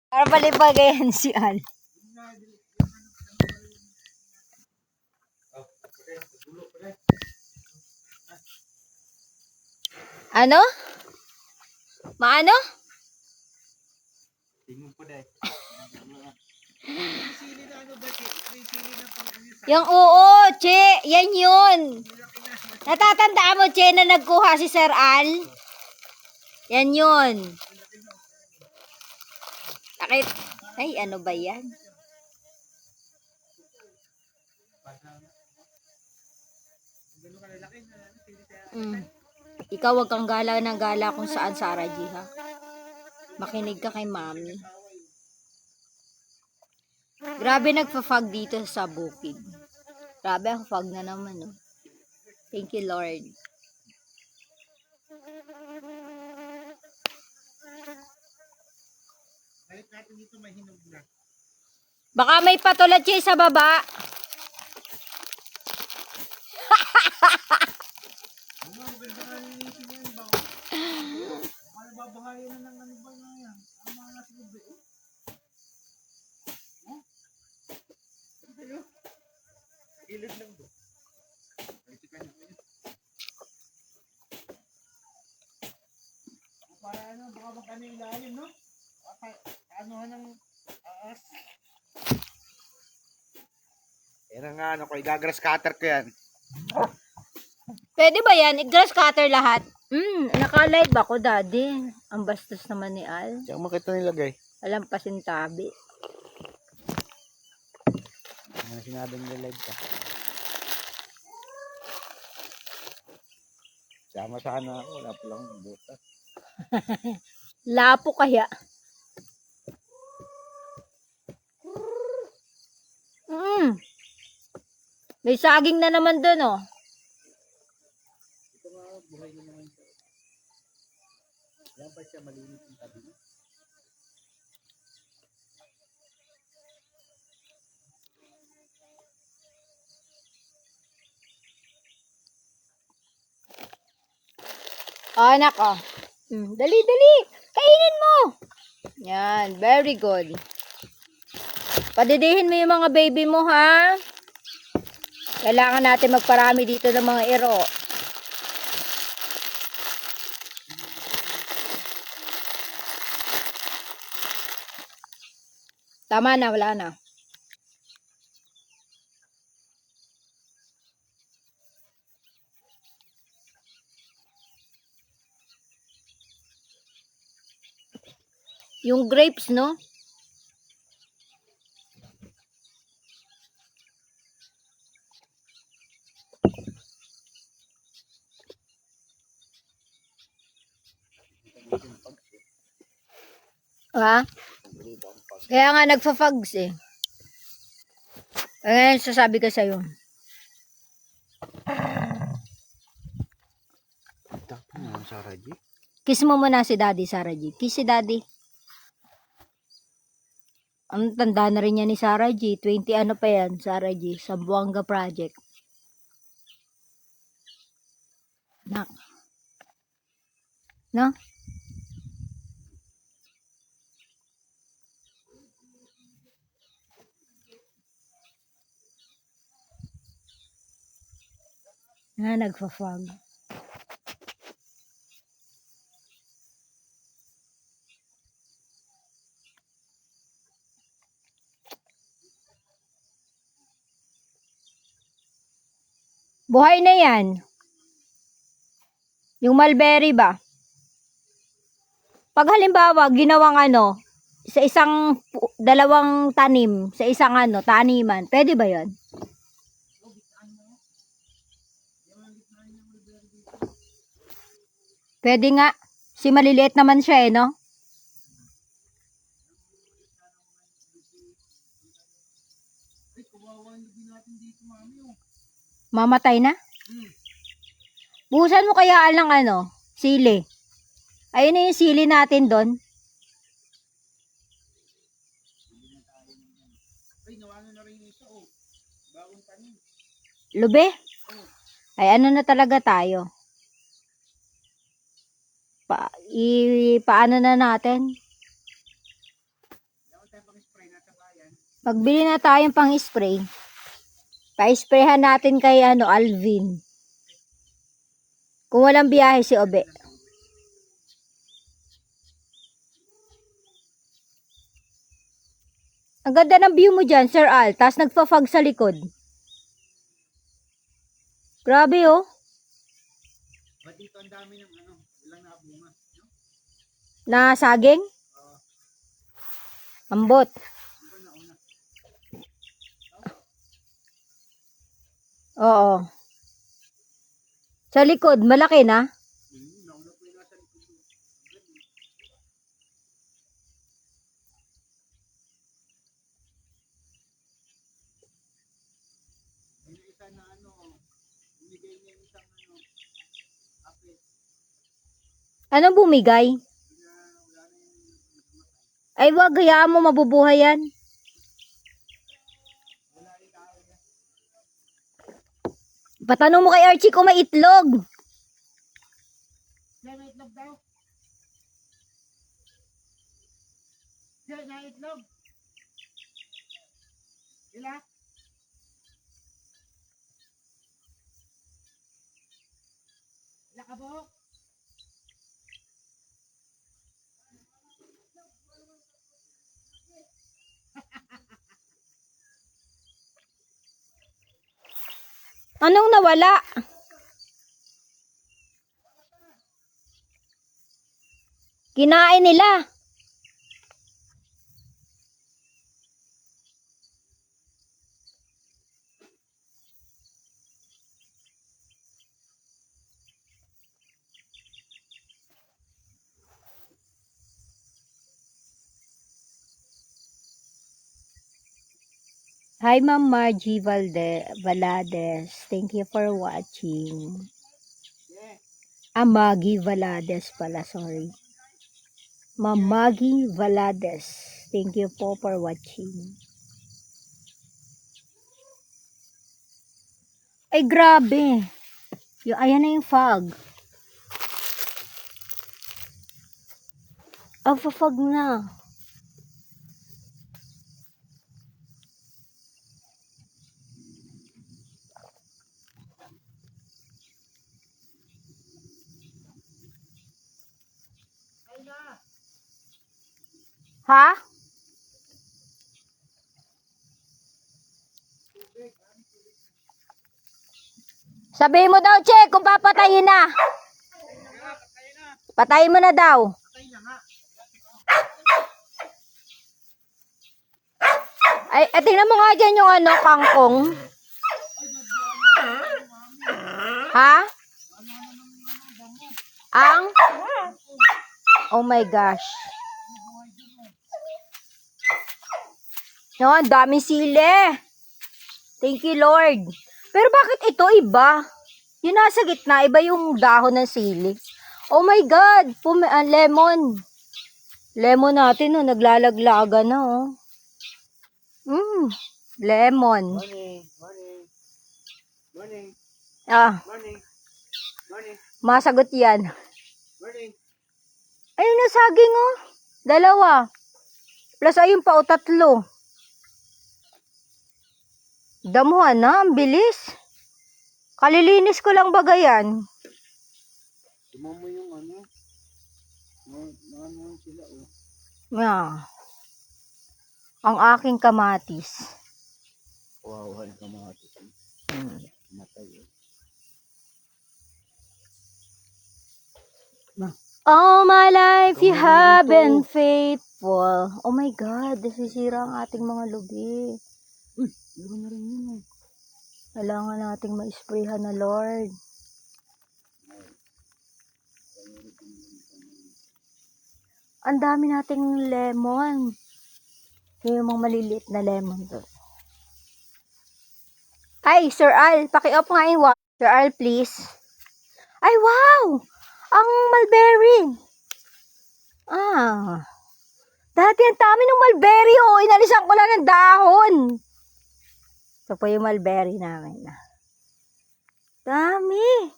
Para balibagayan si Al. Ano? Maano? Yung oo, Che, yan yun. Natatandaan mo, Che, na nagkuha si Sir Al? Yan yun. Takit. Ay, ano ba yan? Ikaw wag kang gala ng gala kung saan, Sarah G, ha? Makinig ka kay Mami. Grabe nagpa-fog dito sa bukid. Grabe ang fog na naman, no? Thank you, Lord. Baka may patulad siya sa baba. Gilid lang do. Para ano, baka magkano yung lalim, no? Anuhan ng aas. Yan ang ano ko, igagrass cutter ko yan. Pwede ba yan? I-grass cutter lahat? Naka-live ako, daddy. Ang bastos naman ni Al. Diyan makita nilagay. Alam pa sintabi. Ano sinabing nilive ka? Sama sana ako, wala pa lang butas. Lapo kaya. May saging na naman dun, oh. Ito nga, buhay na naman siya. Yan pa siya, malinis yung tabi. Oh, anak, oh. Dali, dali. Kainin mo. Yan, very good. Padidihin mo yung mga baby mo, ha? Kailangan natin magparami dito ng mga iro. Tama na, wala na. Yung grapes, no? Ha? Kaya nga nagfa-fogs eh. Ngayon sasabi ko sa'yo. Tapos naman, Sarah G. Kiss mo muna si Daddy, Sarah G. Kiss si Daddy. Ang tanda na rin niya ni Sarah G. 20 ano pa yan, Sarah G. Sambuanga Project. Nak. No? Nagfa-fog. Buhay na yan. Yung mulberry ba? Pag halimbawa, ginawang ano, sa isang, dalawang tanim, sa isang ano, taniman, pwede ba yon? Pwede nga. Si maliliit naman siya eh, no? Mamatay na? Buhusan mo kaya lang ano, sili. Ayun na yung sili natin doon. Lube? Ay ano na talaga tayo? Paano na natin? Magbili na tayong pang-spray. Pa-sprayhan natin kay Alvin. Kung walang biyahe si Obe. Ang ganda ng view mo dyan, Sir Al. Tapos nagpa-fog sa likod. Grabe, oh. Ba't dito ang dami ng ilang nakabunga? No? Na saging? Ambot. Oo. Sa likod, malaki na. Nauna po yung nasa likod ko. May isa na bumigay niya yung isang apit. Anong bumigay? Wala na yung Ay, wag, hayaan mo, mabubuhay yan. wala yung tao niya. Patanong mo kay Archie kung may itlog. Siya may itlog daw. Siya may itlog. Ila? Ila ka po? Anong nawala? Kinain nila. Hi, Ma'am Margie Valades. Thank you for watching. Maggie Valades pala, sorry. Ma'am Maggie Valades. Thank you po for watching. Ay, grabe. Ayan na yung fog. Fog na. Ha? Sabihin mo daw, Che, kung papatayin na. Patayin mo na daw. Ay, tingnan mo nga dyan yung kangkong. Ha? Oh my gosh. No, ang daming sili. Thank you, Lord. Pero bakit ito iba? Yung nasa gitna, iba yung dahon ng sili. Oh my God. Lemon. Lemon natin, naglalaglaga na, oh. Lemon. Morning. Morning. Morning. Morning. Masagot yan. Morning. Ayun na saging, oh. 2. Plus ayun pa, 3. Damuhan na, ang bilis. Kalilinis ko lang bagayan. Tumam mo yung sila, oh. Yeah. Ang aking kamatis. Wow, ang kamatis. Matay, eh. All my life you have been faithful. Oh my God, nasisira ang ating mga lubi. Uy, meron na rin yun, oh. Kailangan nating ma-sprayhan na, Lord. Ang dami nating lemon. Yung mga maliliit na lemon to. Ay, Sir Al, paki-off nga yung Sir Al, please. Ay, wow! Ang mulberry. Dati ang dami ng mulberry, oh. Inalisan ko lang ng dahon. Ito po yung mulberry namin. Dami.